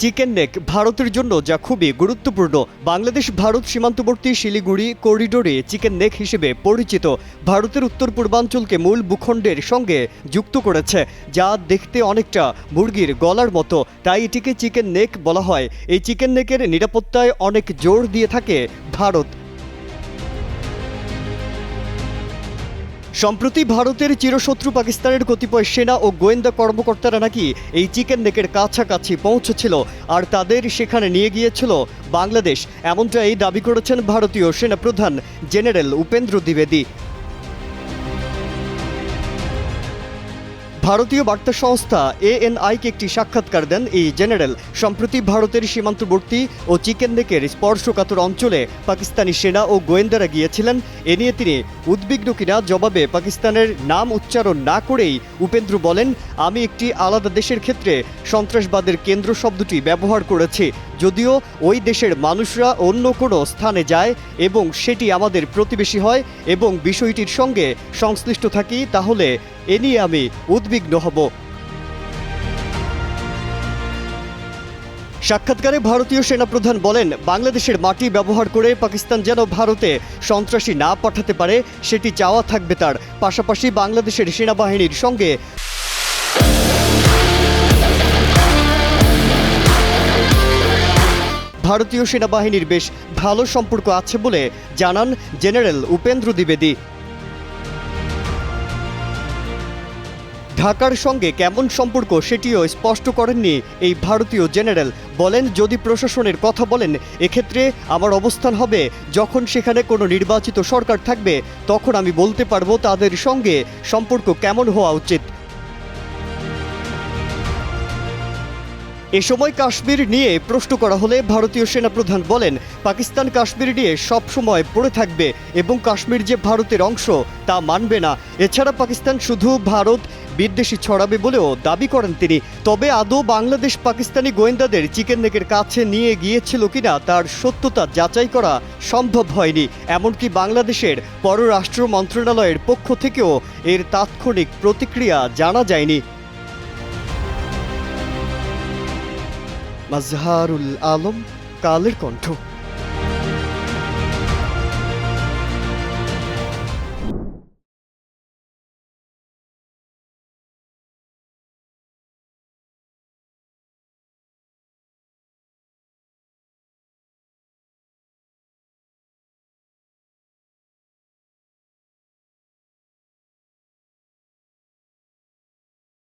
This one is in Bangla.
চিকেন নেক ভারতের জন্য যা খুবই গুরুত্বপূর্ণ। বাংলাদেশ ভারত সীমান্তবর্তী শিলিগুড়ি করিডোরে চিকেন নেক হিসেবে পরিচিত ভারতের উত্তর পূর্বাঞ্চলকে মূল ভূখণ্ডের সঙ্গে যুক্ত করেছে, যা দেখতে অনেকটা মুরগির গলার মতো, তাই এটিকে চিকেন নেক বলা হয়। এই চিকেন নেকের নিরাপত্তায় অনেক জোর দিয়ে থাকে ভারত। সম্প্রতি ভারতের চিরশত্রু পাকিস্তানের কতিপয় সেনা ও গোয়েন্দা কর্মকর্তারা নাকি এই চিকেন নেকের কাছাকাছি পৌঁছেছিল আর তাদের সেখানে নিয়ে গিয়েছিল বাংলাদেশ, এমনটাই দাবি করেছেন ভারতীয় সেনাপ্রধান জেনারেল উপেন্দ্র দ্বিবেদী। ভারতীয় বার্তা সংস্থা ANI-কে একটি সাক্ষাৎকার দেন এই জেনারেল। সম্প্রতি ভারতের সীমান্তবর্তী ও চিকেন নেকের স্পর্শকাতর অঞ্চলে পাকিস্তানি সেনা ও গোয়েন্দারা গিয়েছিলেন। এ নিয়ে তিনি উদ্বিগ্ন কিনা জবাবে পাকিস্তানের নাম উচ্চারণ না করেই উপেন্দ্র বলেন, আমি একটি আলাদা দেশের ক্ষেত্রে সন্ত্রাসবাদের কেন্দ্র শব্দটি ব্যবহার করেছি। যদিও ওই দেশের মানুষরা অন্য কোনো স্থানে যায় এবং সেটি আমাদের প্রতিবেশী হয় এবং বিষয়টির সঙ্গে সংশ্লিষ্ট থাকি, তাহলে এ নিয়ে আমি উদ্বিগ্ন হব। সাক্ষাৎকারে ভারতীয় সেনাপ্রধান বলেন, বাংলাদেশের মাটি ব্যবহার করে পাকিস্তান যেন ভারতে সন্ত্রাসী না পাঠাতে পারে সেটি চাওয়া থাকবে তার। পাশাপাশি বাংলাদেশের সেনাবাহিনীর সঙ্গে ভারতীয় সেনাবাহিনীর বেশ ভালো সম্পর্ক আছে বলে জানান জেনারেল উপেন্দ্র দ্বিবেদী। ঢাকার সঙ্গে কেমন সম্পর্ক সেটিও স্পষ্ট করেননি এই ভারতীয় জেনারেল। বলেন, যদি প্রশাসনের কথা বলেন, এক্ষেত্রে আমার অবস্থান হবে যখন সেখানে কোনো নির্বাচিত সরকার থাকবে, তখন আমি বলতে পারবো তাদের সঙ্গে সম্পর্ক কেমন হওয়া উচিত। এ সময় কাশ্মীর নিয়ে প্রশ্ন করা হলে ভারতীয় সেনাপ্রধান বলেন, পাকিস্তান কাশ্মীর নিয়ে সব সময় পড়ে থাকবে এবং কাশ্মীর যে ভারতের অংশ তা মানবে না। এছাড়া পাকিস্তান শুধু ভারত বিদ্বেষী ছড়াবে বলেও দাবি করেন তিনি। তবে আদৌ বাংলাদেশ পাকিস্তানি গোয়েন্দাদের চিকেন নেকের কাছে নিয়ে গিয়েছিল কিনা তার সত্যতা যাচাই করা সম্ভব হয়নি। এমনকি বাংলাদেশের পররাষ্ট্র মন্ত্রণালয়ের পক্ষ থেকেও এর তাৎক্ষণিক প্রতিক্রিয়া জানা যায়নি। মাজহারুল আলম, কালের কণ্ঠ।